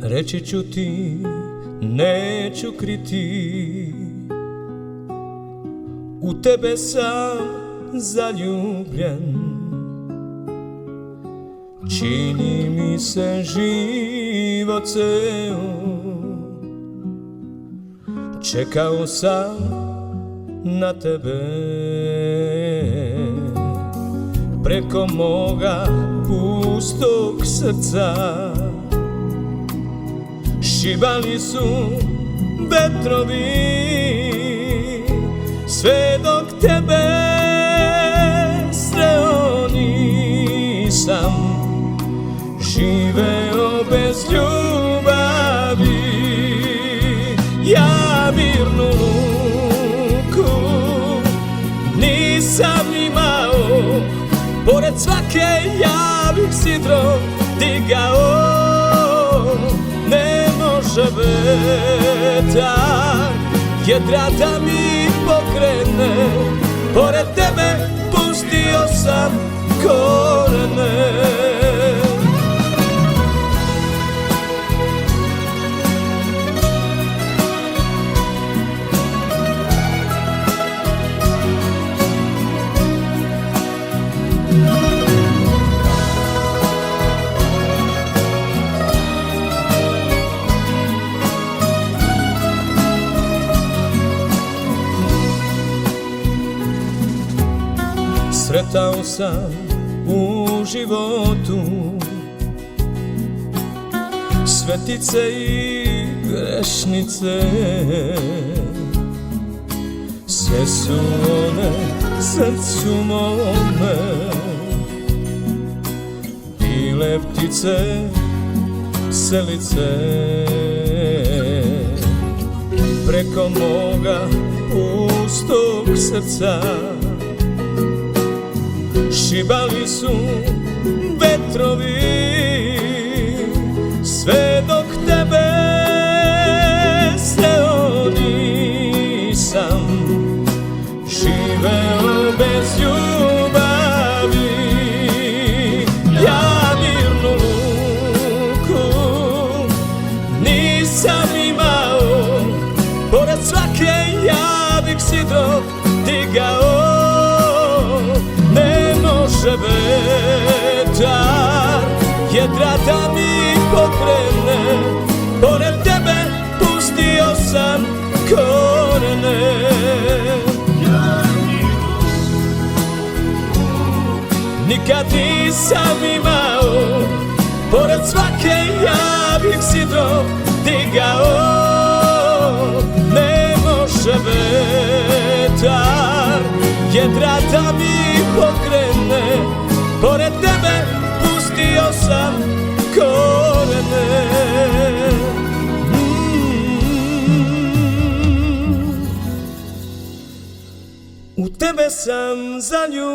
Reći ću ti, neću kriti, u tebe sam zaljubljen. Čini mi se život ceo, čekao sam na tebe. Preko moga pustog srca šibali su vetrovi, sve dok tebe sreo nisam, živeo bez ljubavi. Ja mirnu luku nisam imao, pored svake ja bih sidro digao. Ne može vetar jedra da mi pokrene, pored tebe pustio sam korene. Sretao sam u životu svetice i grešnice, sve su one srcu mome bile ptice selice. Preko moga pustog srca šibali su vetrovi, sve dok tebe sreo nisam, živeo bez ljubavi. Ja mirnu luku nisam imao, pored svake ja bih sidro digao. Vetar jedra da mi pokrene, pored tebe pustio sam korene. Nikad nisam imao, pored svake ja bih sidro digao. Ne može vetar jedra da mi pokrene, pored tebe pustio sam korene. U tebe sam zaljubljen.